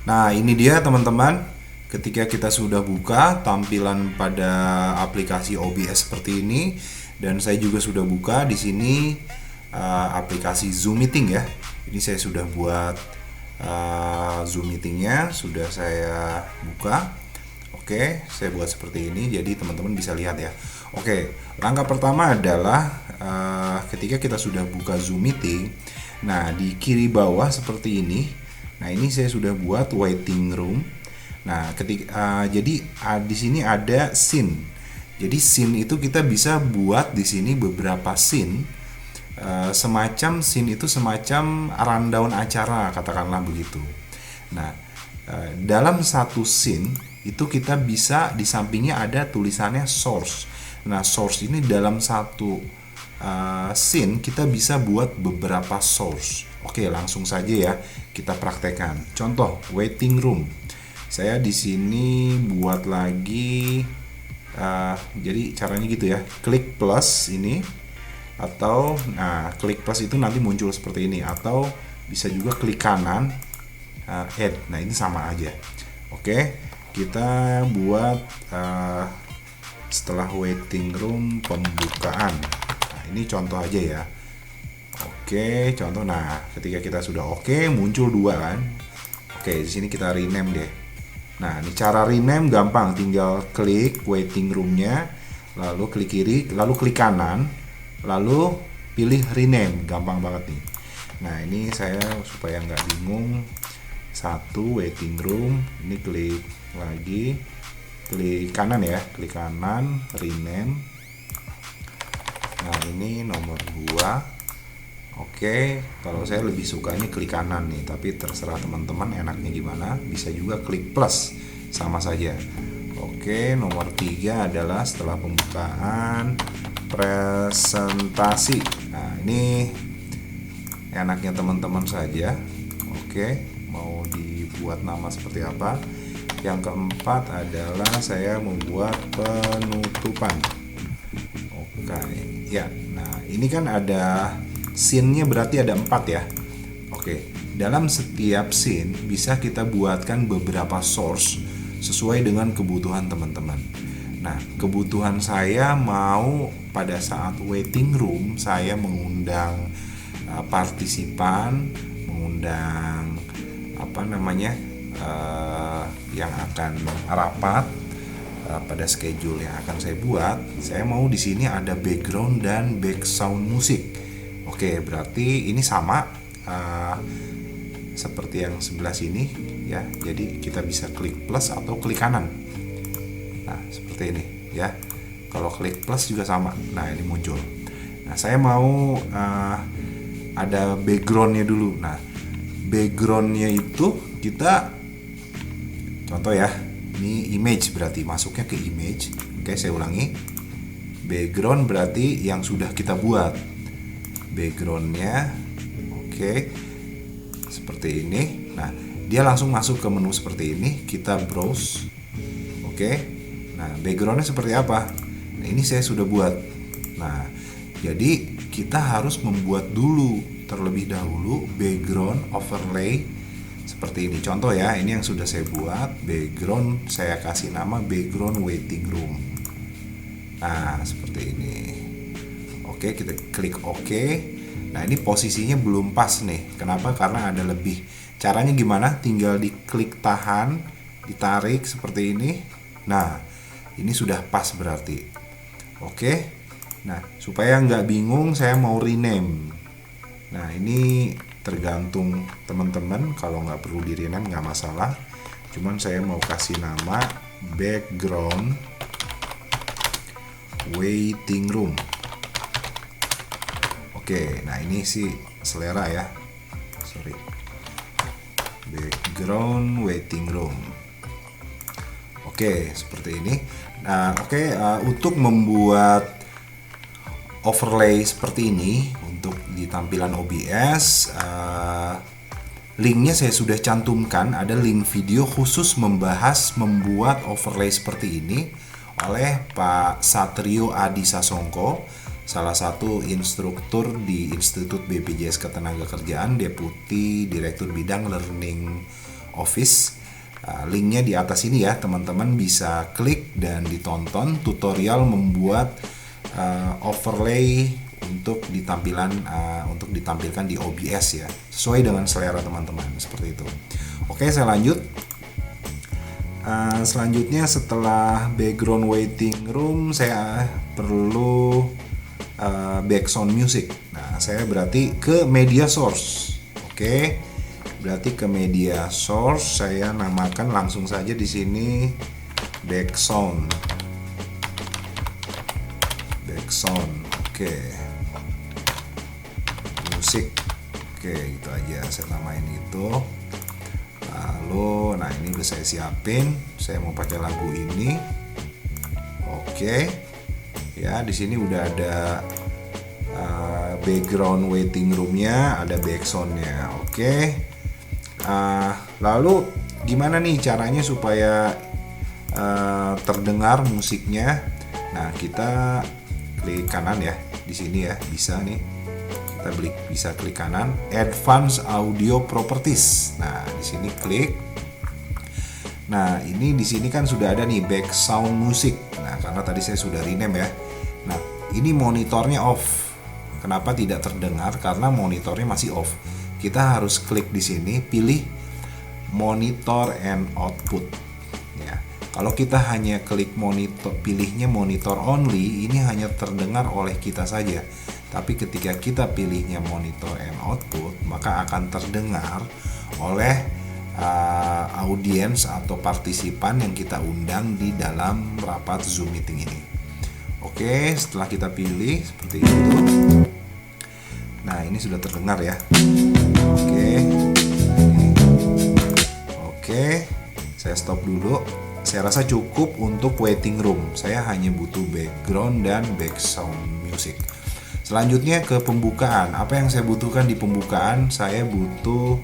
Nah, ini dia teman-teman. Ketika kita sudah buka tampilan pada aplikasi OBS seperti ini, dan saya juga sudah buka di sini aplikasi Zoom Meeting ya. Ini saya sudah buat Zoom Meetingnya, sudah saya buka. Oke, saya buat seperti ini, jadi teman-teman bisa lihat ya. Oke, langkah pertama adalah ketika kita sudah buka Zoom Meeting, nah di kiri bawah seperti ini. Nah, ini saya sudah buat waiting room. Nah, jadi di sini ada scene. Jadi scene itu kita bisa buat di sini beberapa scene. Semacam scene itu semacam rundown acara, katakanlah begitu. Nah, dalam satu scene itu kita bisa di sampingnya ada tulisannya source. Nah, source ini dalam satu scene kita bisa buat beberapa source. Oke, langsung saja ya kita praktekkan. Contoh waiting room. Saya di sini buat lagi. Jadi caranya gitu ya. Klik plus ini atau klik plus itu nanti muncul seperti ini, atau bisa juga klik kanan add. Nah, ini sama aja. Oke, kita buat setelah waiting room pembukaan. Nah, ini contoh aja ya. Oke, contoh. Nah, ketika kita sudah oke, muncul dua kan. Oke, di sini kita rename deh. Nah, ini cara rename gampang, tinggal klik waiting room-nya, lalu klik kiri, lalu klik kanan, lalu pilih rename, gampang banget nih. Nah, ini saya supaya nggak bingung, satu waiting room, ini klik lagi, klik kanan ya, klik kanan, rename. Nah, ini nomor 2. Oke, kalau saya lebih sukanya klik kanan nih, tapi terserah teman-teman enaknya gimana. Bisa juga klik plus, sama saja. Oke, nomor 3 adalah setelah pembukaan presentasi. Nah, ini enaknya teman-teman saja. Oke, mau dibuat nama seperti apa. Yang keempat adalah saya membuat penutupan. Oke, ya. Nah, ini kan ada scene-nya, berarti ada 4 ya. Oke, dalam setiap scene bisa kita buatkan beberapa source sesuai dengan kebutuhan teman-teman. Nah, kebutuhan saya mau pada saat waiting room saya mengundang partisipan, mengundang yang akan rapat pada schedule yang akan saya buat. Saya mau di sini ada background dan background musik. Oke, berarti ini sama seperti yang sebelah sini ya. Jadi kita bisa klik plus atau klik kanan. Nah, seperti ini ya. Kalau klik plus juga sama. Nah, ini muncul. Nah, saya mau ada backgroundnya dulu. Nah, backgroundnya itu kita contoh ya. Ini image, berarti masuknya ke image. Oke, saya ulangi. Background berarti yang sudah kita buat. Backgroundnya oke, seperti ini. Nah, dia langsung masuk ke menu seperti ini. Kita browse. Oke. Nah, backgroundnya seperti apa? Nah, ini saya sudah buat. Nah, jadi kita harus membuat dulu terlebih dahulu background overlay seperti ini. Contoh ya, ini yang sudah saya buat. Background saya kasih nama background waiting room. Nah, seperti ini. Oke, kita klik OK. Nah, ini posisinya belum pas nih. Kenapa? Karena ada lebih. Caranya gimana? Tinggal diklik tahan, ditarik seperti ini. Nah, ini sudah pas berarti. Oke. Nah, supaya nggak bingung, saya mau rename. Nah, ini tergantung teman-teman. Kalau nggak perlu di rename nggak masalah. Cuman saya mau kasih nama background waiting room. Oke, nah ini sih selera ya. Sorry. Background waiting room. Oke, seperti ini. Nah, untuk membuat overlay seperti ini untuk di tampilan OBS, linknya saya sudah cantumkan. Ada link video khusus membahas membuat overlay seperti ini oleh Pak Satrio Adi Sasongko, salah satu instruktur di Institut BPJS Ketenagakerjaan, Deputi Direktur Bidang Learning Office. Linknya di atas ini ya, teman-teman bisa klik dan ditonton tutorial membuat overlay untuk ditampilkan di OBS ya, sesuai dengan selera teman-teman, seperti itu. Oke, saya lanjut. Selanjutnya setelah background waiting room, saya perlu background music. Nah, saya berarti ke media source. Oke, berarti ke media source, saya namakan langsung saja di sini background. Oke, musik. Oke, gitu aja saya namain itu. Lalu, nah ini udah saya siapin. Saya mau pakai lagu ini. Oke, ya di sini udah ada background waiting roomnya, ada backsoundnya. Oke. Lalu gimana nih caranya supaya terdengar musiknya? Nah, kita klik kanan ya di sini ya, bisa nih. Kita bisa klik kanan, Advanced Audio Properties. Nah, di sini klik. Nah, ini di sini kan sudah ada nih background music. Nah, karena tadi saya sudah rename ya. Nah, ini monitornya off. Kenapa tidak terdengar? Karena monitornya masih off. Kita harus klik di sini, pilih monitor and output. Ya. Kalau kita hanya klik monitor, pilihnya monitor only, ini hanya terdengar oleh kita saja. Tapi ketika kita pilihnya monitor and output, maka akan terdengar oleh audiens atau partisipan yang kita undang di dalam rapat Zoom meeting ini. Oke, setelah kita pilih seperti itu. Nah, ini sudah terdengar ya. Oke, saya stop dulu. Saya rasa cukup untuk waiting room. Saya hanya butuh background dan background music. Selanjutnya ke pembukaan. Apa yang saya butuhkan di pembukaan? Saya butuh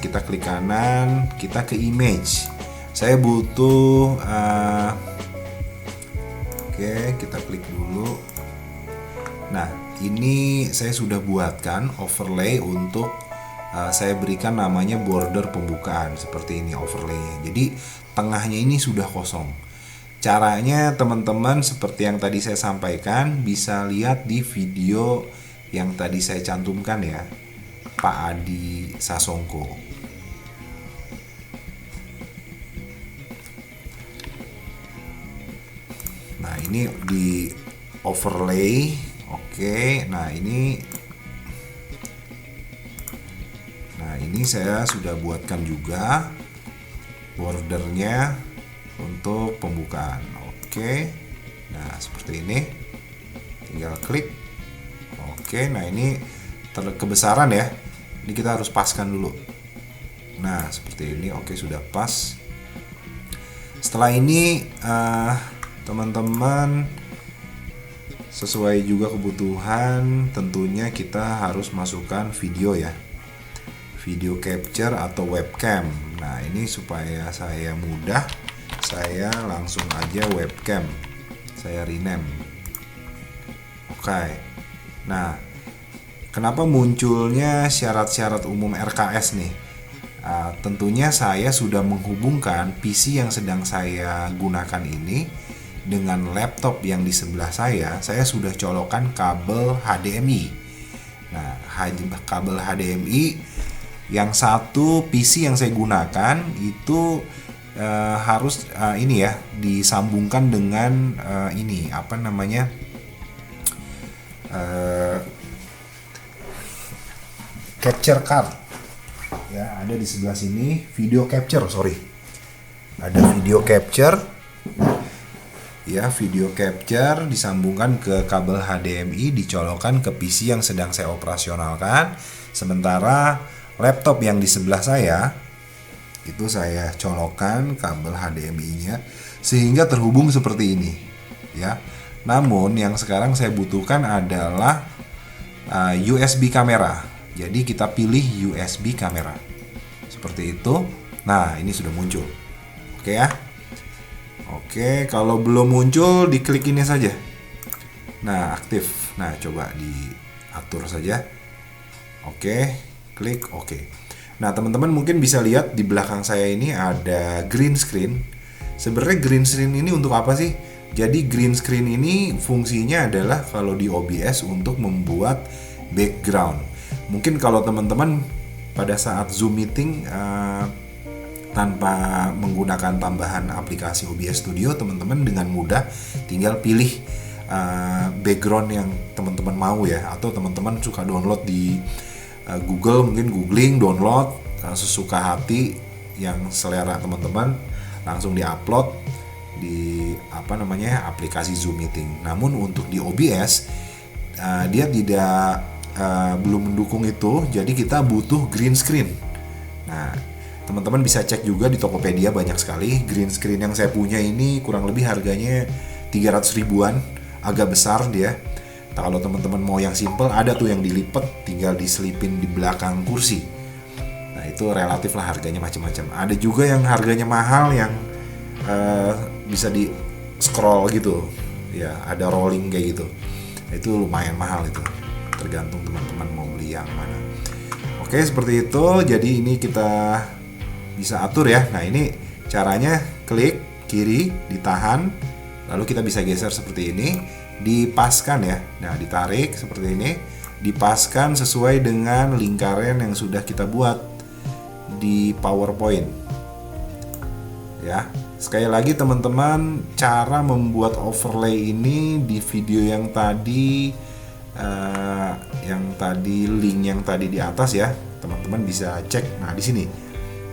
kita klik kanan, kita ke image. Saya butuh kita klik dulu. Nah, ini saya sudah buatkan overlay untuk saya berikan namanya border pembukaan, seperti ini overlaynya. Jadi tengahnya ini sudah kosong. Caranya teman-teman seperti yang tadi saya sampaikan, bisa lihat di video yang tadi saya cantumkan ya, Pak Adi Sasongko. Nah, ini di overlay. Oke, nah ini saya sudah buatkan juga bordernya untuk pembukaan. Oke, nah seperti ini, tinggal klik. Oke, nah ini kebesaran ya, ini kita harus paskan dulu. Nah seperti ini. Oke, sudah pas. Setelah ini teman-teman, sesuai juga kebutuhan, tentunya kita harus masukkan video ya, video capture atau webcam. Nah, ini supaya saya mudah, saya langsung aja webcam, saya rename. Oke. Nah, kenapa munculnya syarat-syarat umum RKS nih? Tentunya saya sudah menghubungkan PC yang sedang saya gunakan ini dengan laptop yang di sebelah saya sudah colokkan kabel HDMI. Nah, kabel HDMI yang satu PC yang saya gunakan itu harus ini ya, disambungkan dengan ini apa namanya, capture card ya, ada di sebelah sini, video capture, ada video capture ya, video capture disambungkan ke kabel HDMI, dicolokkan ke PC yang sedang saya operasionalkan. Sementara laptop yang di sebelah saya itu saya colokkan kabel HDMI-nya sehingga terhubung seperti ini ya. Namun yang sekarang saya butuhkan adalah USB kamera. Jadi kita pilih USB kamera. Seperti itu. Nah, ini sudah muncul. Oke ya. Oke, kalau belum muncul diklik ini saja. Nah, aktif. Nah, coba diatur saja. Oke, klik oke. Nah, teman-teman mungkin bisa lihat di belakang saya ini ada green screen. Sebenarnya green screen ini untuk apa sih? Jadi green screen ini fungsinya adalah kalau di OBS untuk membuat background. Mungkin kalau teman-teman pada saat Zoom meeting tanpa menggunakan tambahan aplikasi OBS Studio, teman-teman dengan mudah tinggal pilih background yang teman-teman mau ya, atau teman-teman suka download di Google, mungkin googling, download sesuka hati yang selera teman-teman, langsung diupload di aplikasi Zoom meeting. Namun untuk di OBS dia tidak belum mendukung itu, jadi kita butuh green screen. Nah, teman-teman bisa cek juga di Tokopedia, banyak sekali green screen. Yang saya punya ini kurang lebih harganya 300 ribuan, agak besar dia. Nah, kalau teman-teman mau yang simple, ada tuh yang dilipat, tinggal diselipin di belakang kursi. Nah, itu relatif lah harganya macam-macam. Ada juga yang harganya mahal yang bisa di scroll gitu, ya ada rolling kayak gitu. Itu lumayan mahal itu, tergantung teman-teman mau beli yang mana. Oke, seperti itu. Jadi ini kita bisa atur ya. Nah, ini caranya, klik kiri, ditahan, lalu kita bisa geser seperti ini, dipaskan ya. Nah, ditarik seperti ini, dipaskan sesuai dengan lingkaran yang sudah kita buat di PowerPoint. Ya, sekali lagi teman-teman, cara membuat overlay ini di video yang tadi link yang tadi di atas ya, teman-teman bisa cek. Nah, di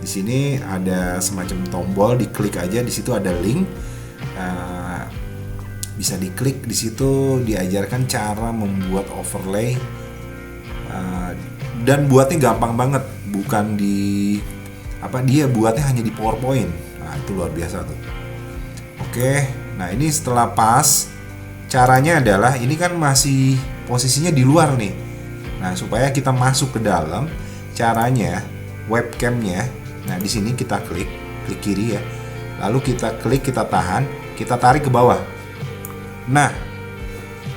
sini ada semacam tombol, diklik aja, di situ ada link. Bisa diklik, di situ diajarkan cara membuat overlay, dan buatnya gampang banget, bukan dia buatnya hanya di PowerPoint. Nah, itu luar biasa tuh. Oke, nah ini setelah pas, caranya adalah ini kan masih posisinya di luar nih. Nah, supaya kita masuk ke dalam, caranya webcamnya, nah di sini kita klik kiri ya, lalu kita klik, kita tahan, kita tarik ke bawah. Nah,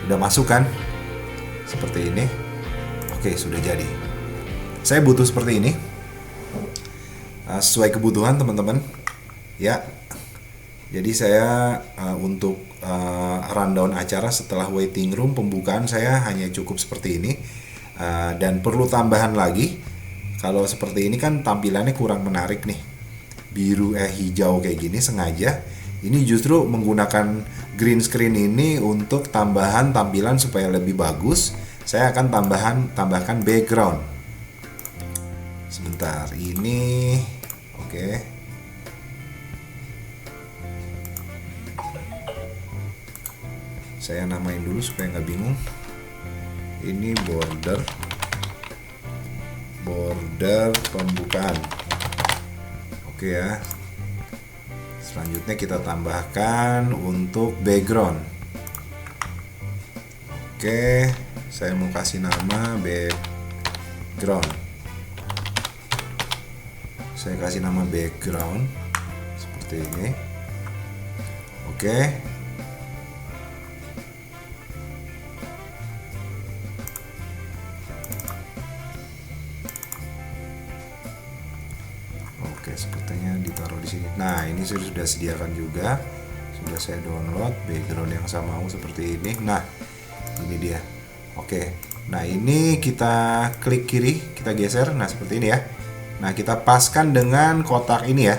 udah masuk kan? Seperti ini. Oke, sudah jadi. Saya butuh seperti ini, sesuai kebutuhan teman-teman. Ya, jadi saya untuk rundown acara setelah waiting room, pembukaan saya hanya cukup seperti ini. Dan perlu tambahan lagi, kalau seperti ini kan tampilannya kurang menarik nih, hijau kayak gini sengaja. Ini justru menggunakan green screen ini untuk tambahan tampilan supaya lebih bagus. Saya akan tambahkan background. Sebentar, ini oke. Saya namain dulu supaya nggak bingung. Ini border pembukaan. Oke ya. Selanjutnya kita tambahkan untuk background. Oke, saya mau kasih nama background. Saya kasih nama background seperti ini. Oke. Sepertinya ditaruh di sini. Nah, ini saya sudah sediakan juga, sudah saya download background yang saya mau seperti ini. Nah, ini dia. Oke, nah ini kita klik kiri, kita geser. Nah, seperti ini ya. Nah, kita paskan dengan kotak ini ya.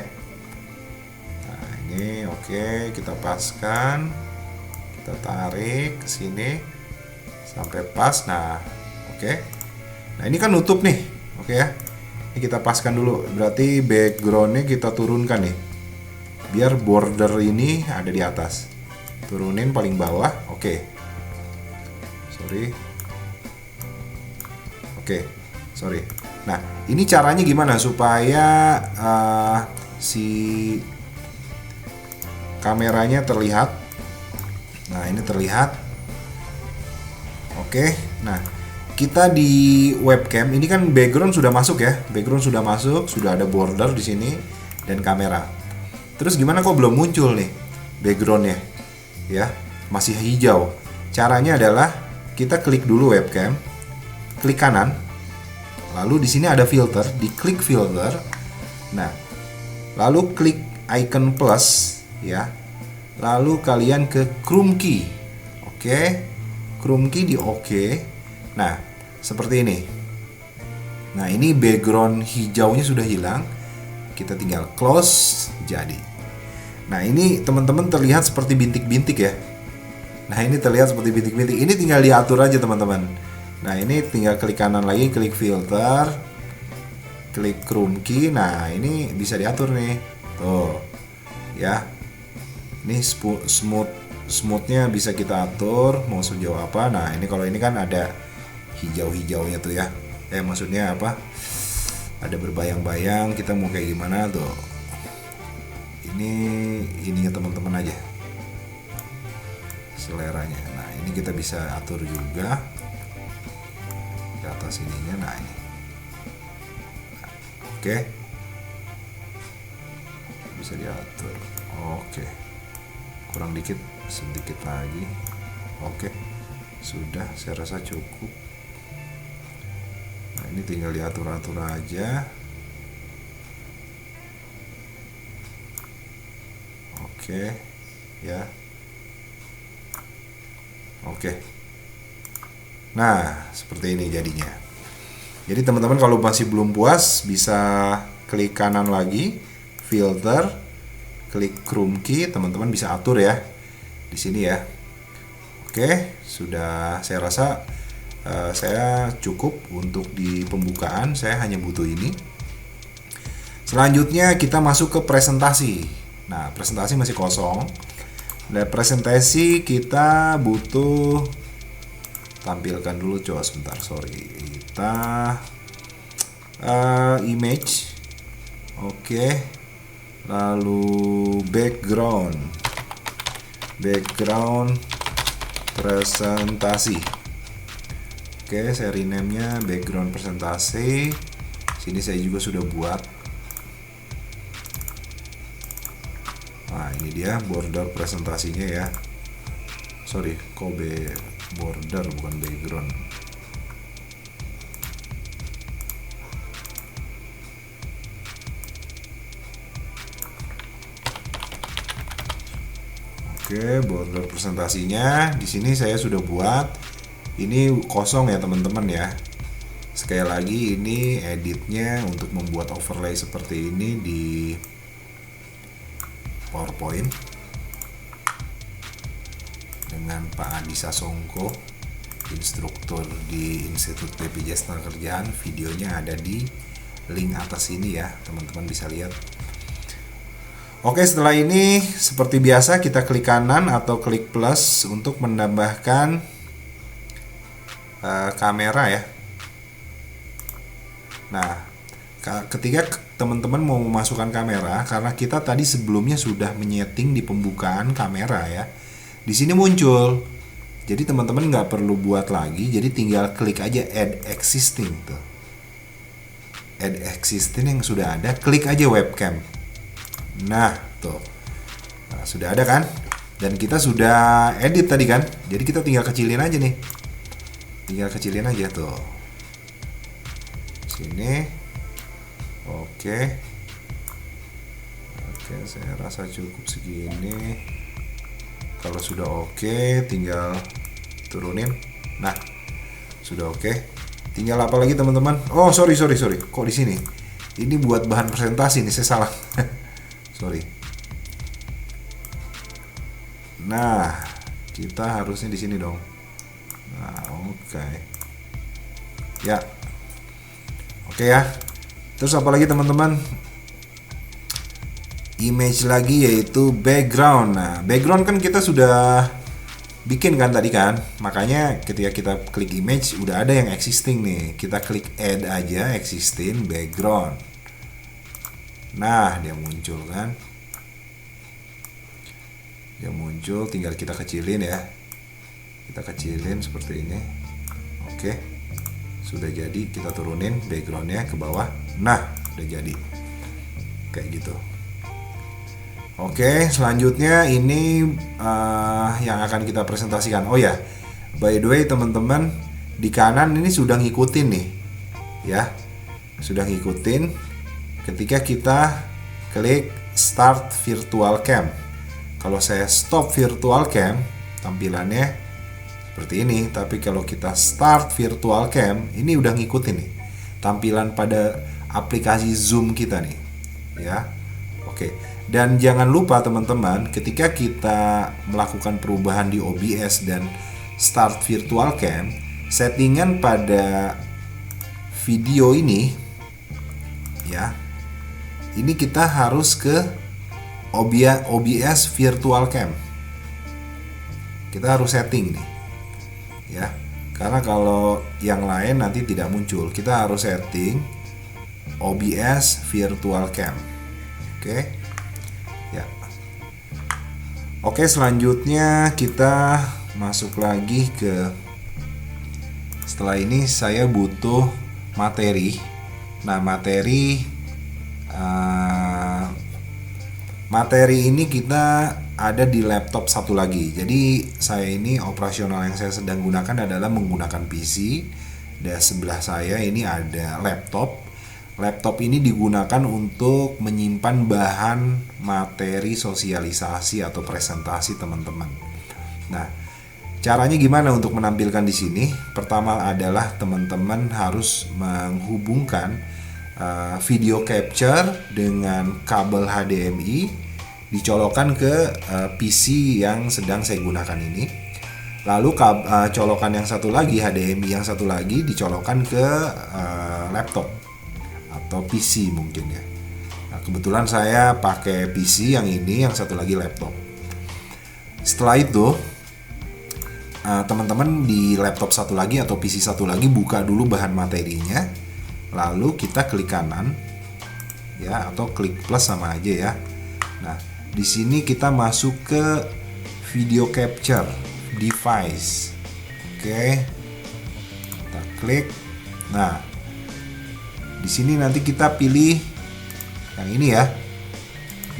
Nah, ini oke, kita paskan, kita tarik ke sini sampai pas. Nah, oke. Nah, ini kan nutup nih, oke ya. Ini kita paskan dulu, berarti backgroundnya kita turunkan nih, biar border ini ada di atas. Turunin paling bawah, oke. Sorry. Nah, ini caranya gimana supaya si kameranya terlihat. Nah, ini terlihat. Oke, nah kita di webcam ini kan background sudah masuk ya, sudah ada border di sini dan kamera. Terus gimana kok belum muncul nih backgroundnya? Ya, masih hijau. Caranya adalah kita klik dulu webcam, klik kanan, lalu di sini ada filter, diklik filter. Nah, lalu klik icon plus ya. Lalu kalian ke chrome key. Oke. Chrome key di oke. Nah, seperti ini. Nah, ini background hijaunya sudah hilang. Kita tinggal close, jadi. Nah, ini teman-teman terlihat seperti bintik-bintik ya. Nah, ini terlihat seperti bintik-bintik. Ini tinggal diatur aja teman-teman. Nah, ini tinggal klik kanan lagi, klik filter, klik chrome key. Nah, ini bisa diatur nih. Tuh. Ya. Ini smoothnya bisa kita atur mau sejauh apa. Nah, ini kalau ini kan ada hijau-hijaunya tuh ya. Maksudnya apa? Ada berbayang-bayang, kita mau kayak gimana tuh. Ininya teman-teman aja. Seleranya. Nah, ini kita bisa atur juga. Di atas ininya, nah ini. Nah, oke. Bisa diatur. Oke. Kurang dikit, sedikit lagi. Oke. Sudah, saya rasa cukup. Nah, ini tinggal diatur-atur aja. Oke. Ya. Oke. Nah, seperti ini jadinya. Jadi teman-teman kalau masih belum puas bisa klik kanan lagi, filter, klik chrome key, teman-teman bisa atur ya di sini ya. Oke, sudah, saya rasa saya cukup untuk di pembukaan. Saya hanya butuh ini. Selanjutnya kita masuk ke presentasi. Nah, presentasi masih kosong. Nah, presentasi kita butuh tampilkan dulu, coba sebentar, sorry. Kita image. Oke. Lalu background presentasi. Oke, saya rename-nya background presentasi. Sini saya juga sudah buat. Nah, ini dia border presentasinya ya. Sorry, kok border bukan background. Oke, border presentasinya di sini saya sudah buat. Ini kosong ya teman-teman ya. Sekali lagi ini editnya untuk membuat overlay seperti ini di PowerPoint dengan Pak Adi Sasongko, instruktur di Institut BPJS Tenagakerjaan. Videonya ada di link atas ini ya, teman-teman bisa lihat. Oke, setelah ini seperti biasa kita klik kanan atau klik plus untuk menambahkan kamera ya. Nah, ketika teman-teman mau memasukkan kamera, karena kita tadi sebelumnya sudah menyeting di pembukaan kamera ya, di sini muncul. Jadi teman-teman nggak perlu buat lagi, jadi tinggal klik aja add existing tuh. Add existing yang sudah ada, klik aja webcam. Nah, tuh. Nah, sudah ada kan? Dan kita sudah edit tadi kan? Jadi kita tinggal kecilin aja nih. Tinggal kecilin aja tuh. Sini. Oke. Oke, saya rasa cukup segini. Kalau sudah oke, tinggal turunin. Nah, sudah oke. Tinggal apa lagi teman-teman? Oh, sorry. Kok di sini? Ini buat bahan presentasi nih, saya salah. Sorry. Nah, kita harusnya di sini dong. Nah, oke. Ya. Oke ya. Terus apa lagi teman-teman? Image lagi yaitu background. Nah, background kan kita sudah bikin kan tadi kan. Makanya ketika kita klik image udah ada yang existing nih. Kita klik add aja existing background. Nah, dia muncul kan. Dia muncul, tinggal kita kecilin ya. Kita kecilin seperti ini. Oke. Sudah jadi, kita turunin backgroundnya ke bawah. Nah, udah jadi. Kayak gitu. Oke, selanjutnya ini yang akan kita presentasikan. Oh ya, by the way teman-teman, di kanan ini sudah ngikutin nih. ya. Sudah ngikutin. Ketika kita klik start virtual cam, kalau saya stop virtual cam, tampilannya seperti ini. Tapi kalau kita start virtual cam, ini udah ngikutin nih tampilan pada aplikasi Zoom kita nih, ya. Oke. Dan jangan lupa teman-teman, ketika kita melakukan perubahan di OBS dan start virtual cam, settingan pada video ini, ya, ini kita harus ke OBS virtual cam. Kita harus setting nih, ya, karena kalau yang lain nanti tidak muncul. Kita harus setting OBS virtual cam. Oke, ya. Oke, selanjutnya kita masuk lagi ke, setelah ini saya butuh materi. Nah, materi ini kita ada di laptop satu lagi. Jadi saya ini operasional yang saya sedang gunakan adalah menggunakan PC. Dan sebelah saya ini ada laptop. Laptop ini digunakan untuk menyimpan bahan materi sosialisasi atau presentasi teman-teman. Nah, caranya gimana untuk menampilkan di sini? Pertama adalah teman-teman harus menghubungkan video capture dengan kabel HDMI, dicolokkan ke PC yang sedang saya gunakan ini. Lalu colokan yang satu lagi, HDMI yang satu lagi dicolokkan ke laptop atau PC mungkin ya. Nah, kebetulan saya pakai PC yang ini, yang satu lagi laptop. Setelah itu teman-teman di laptop satu lagi atau PC satu lagi buka dulu bahan materinya. Lalu kita klik kanan, ya, atau klik plus sama aja ya. Nah, di sini kita masuk ke video capture device. Oke, kita klik. Nah, di sini nanti kita pilih yang ini ya,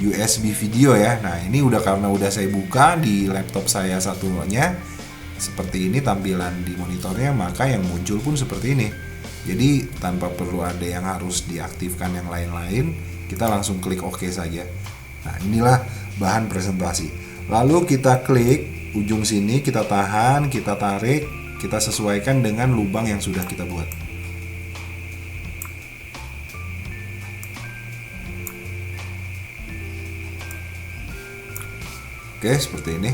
USB video ya. Nah, ini karena udah saya buka di laptop saya satunya seperti ini tampilan di monitornya, maka yang muncul pun seperti ini. Jadi tanpa perlu ada yang harus diaktifkan yang lain-lain, kita langsung klik OK saja. Nah, inilah bahan presentasi. Lalu kita klik ujung sini, kita tahan, kita tarik, kita sesuaikan dengan lubang yang sudah kita buat. Oke, seperti ini.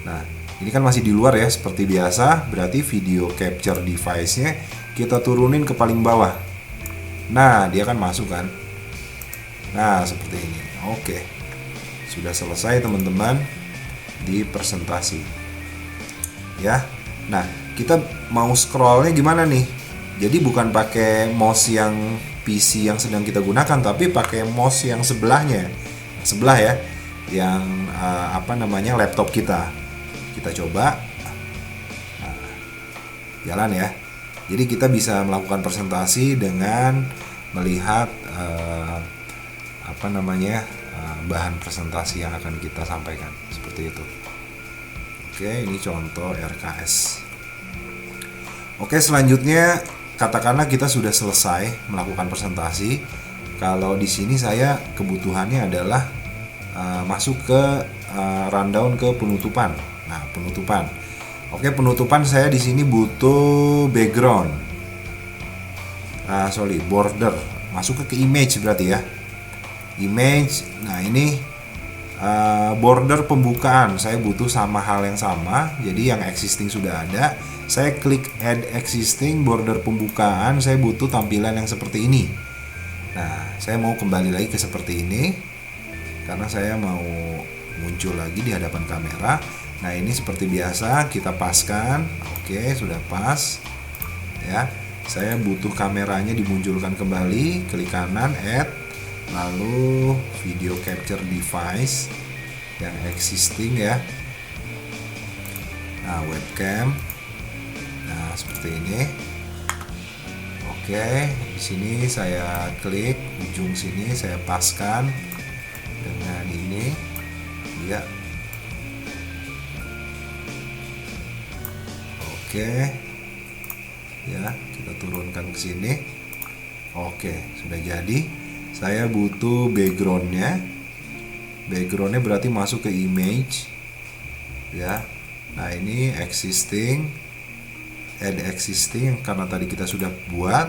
Nah, ini kan masih di luar ya, seperti biasa. Berarti video capture device-nya kita turunin ke paling bawah. Nah, dia kan masuk kan. Nah, seperti ini. Oke, sudah selesai teman-teman di presentasi ya. Nah, kita mau scrollnya gimana nih? Jadi bukan pakai mouse yang PC yang sedang kita gunakan, tapi pakai mouse yang sebelahnya, sebelah ya, yang laptop kita. Kita coba. Nah, jalan ya. Jadi kita bisa melakukan presentasi dengan melihat bahan presentasi yang akan kita sampaikan seperti itu. Oke, ini contoh RKS. Oke, selanjutnya katakanlah kita sudah selesai melakukan presentasi. Kalau di sini saya kebutuhannya adalah masuk ke rundown ke penutupan. Nah, penutupan. Oke, penutupan saya di sini butuh background. Border. Masuk ke image berarti ya. Image. Nah, ini border pembukaan. Saya butuh sama hal yang sama. Jadi yang existing sudah ada. Saya klik add existing border pembukaan. Saya butuh tampilan yang seperti ini. Nah, saya mau kembali lagi ke seperti ini karena saya mau muncul lagi di hadapan kamera. Nah, ini seperti biasa kita paskan. Oke, sudah pas. Ya. Saya butuh kameranya dimunculkan kembali, klik kanan add, lalu video capture device yang existing ya. Nah, webcam. Nah, seperti ini. Oke, di sini saya klik ujung sini, saya paskan dengan ini. Ya. Oke. ya, kita turunkan ke sini. Oke, sudah jadi. Saya butuh backgroundnya. Backgroundnya berarti masuk ke image, ya. Nah, ini existing, add existing karena tadi kita sudah buat.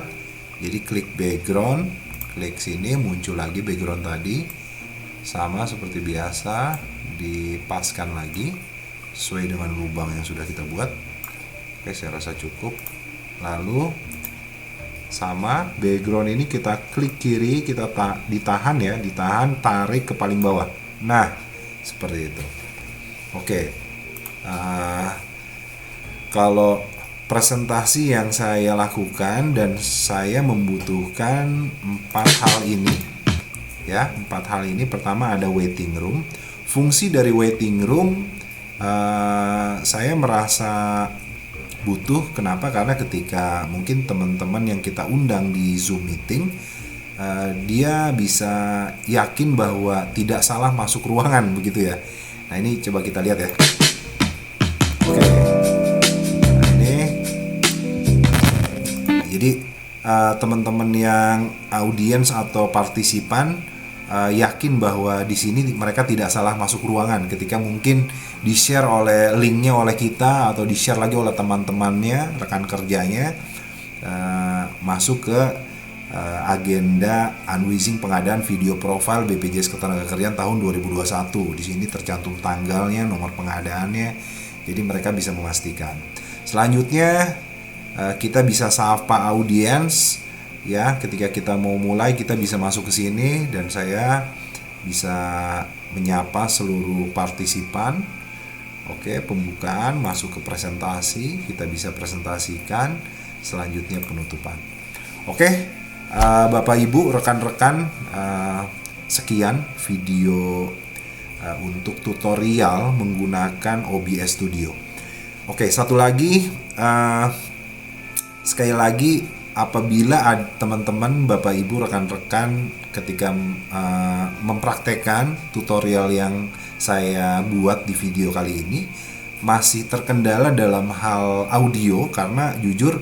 Jadi klik background, klik sini, muncul lagi background tadi. Sama seperti biasa, dipaskan lagi sesuai dengan lubang yang sudah kita buat. Oke, saya rasa cukup. Lalu sama background ini kita klik kiri, kita ditahan ya, ditahan, tarik ke paling bawah. Nah, seperti itu. Oke. Kalau presentasi yang saya lakukan dan saya membutuhkan 4 hal ini, ya, 4 hal ini. Pertama ada waiting room. Fungsi dari waiting room saya merasa butuh. Kenapa? Karena ketika mungkin teman-teman yang kita undang di Zoom meeting, dia bisa yakin bahwa tidak salah masuk ruangan, begitu ya. Nah, ini coba kita lihat ya. Oke. Nah, ini jadi teman-teman yang audiens atau partisipan yakin bahwa di sini mereka tidak salah masuk ruangan ketika mungkin di-share oleh linknya oleh kita atau di-share lagi oleh teman-temannya, rekan kerjanya, masuk ke agenda unwizing pengadaan video profile BPJS Ketenagakerjaan tahun 2021. Di sini tercantum tanggalnya, nomor pengadaannya, jadi mereka bisa memastikan. Selanjutnya kita bisa sapa audiens. Ya, ketika kita mau mulai kita bisa masuk ke sini dan saya bisa menyapa seluruh partisipan. Oke, pembukaan, masuk ke presentasi, kita bisa presentasikan, selanjutnya penutupan. Oke, Bapak Ibu, rekan-rekan, sekian video untuk tutorial menggunakan OBS Studio. Oke, satu lagi, sekali lagi, apabila teman-teman, Bapak Ibu, rekan-rekan ketika mempraktekkan tutorial yang saya buat di video kali ini masih terkendala dalam hal audio, karena jujur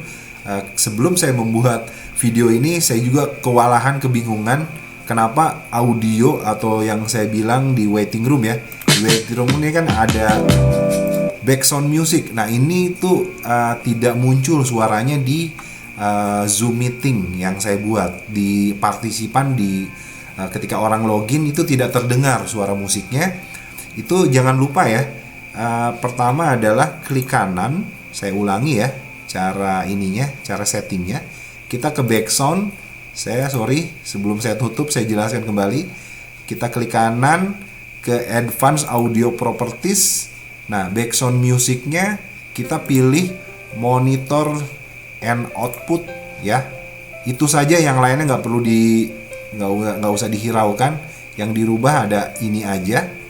sebelum saya membuat video ini saya juga kewalahan, kebingungan kenapa audio atau yang saya bilang di waiting room ya. Di waiting room ini kan ada background music. Nah, ini tuh tidak muncul suaranya di Zoom meeting yang saya buat di partisipan ketika orang login itu tidak terdengar suara musiknya. Itu jangan lupa ya. Pertama adalah klik kanan. Saya ulangi ya cara settingnya. Kita ke background. Sebelum saya tutup saya jelaskan kembali. Kita klik kanan ke advanced audio properties. Nah, background musiknya kita pilih monitor and output ya. Itu saja, yang lainnya nggak usah dihiraukan. Yang dirubah ada ini aja.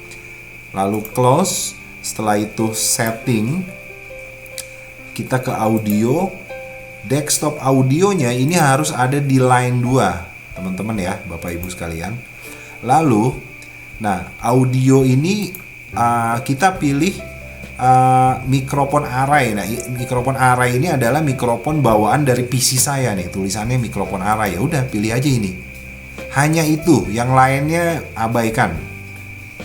Lalu close. Setelah itu setting, kita ke audio. Desktop audionya ini harus ada di line 2 teman-teman ya, Bapak Ibu sekalian. Lalu audio ini kita pilih mikrofon array. Nah, mikrofon array ini adalah mikrofon bawaan dari PC saya nih, tulisannya mikrofon array. Ya udah, pilih aja ini. Hanya itu, yang lainnya abaikan.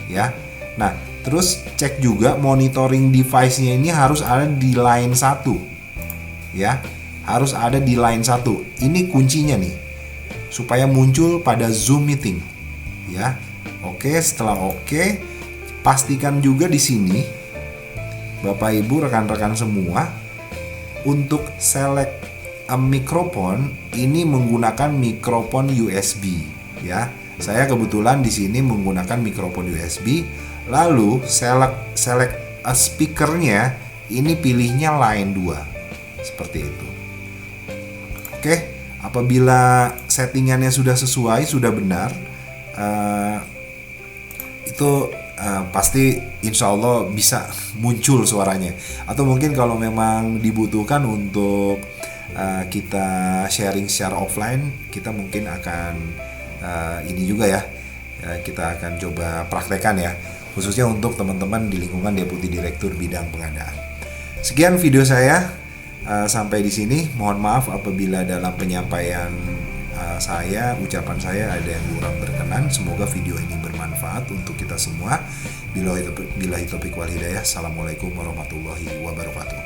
Ya. Nah, terus cek juga monitoring device-nya ini harus ada di line 1. Ya, harus ada di line 1. Ini kuncinya nih, supaya muncul pada Zoom meeting. Ya. Oke, setelah oke, pastikan juga di sini Bapak Ibu, rekan-rekan semua, untuk select a microphone ini menggunakan mikrofon USB ya. Saya kebetulan di sini menggunakan mikrofon USB. Lalu select a speakernya ini pilihnya line 2. Seperti itu. Oke, apabila settingannya sudah sesuai, sudah benar, itu pasti insya Allah bisa muncul suaranya. Atau mungkin kalau memang dibutuhkan untuk kita sharing secara offline, kita mungkin akan ini juga ya, kita akan coba praktekkan ya, khususnya untuk teman-teman di lingkungan Deputi Direktur Bidang Pengadaan. Sekian video saya. Sampai di sini, mohon maaf apabila dalam penyampaian ucapan saya ada yang kurang berkenan. Semoga video ini bermanfaat untuk kita semua. Billahi taufiq wal hidayah. Assalamualaikum warahmatullahi wabarakatuh.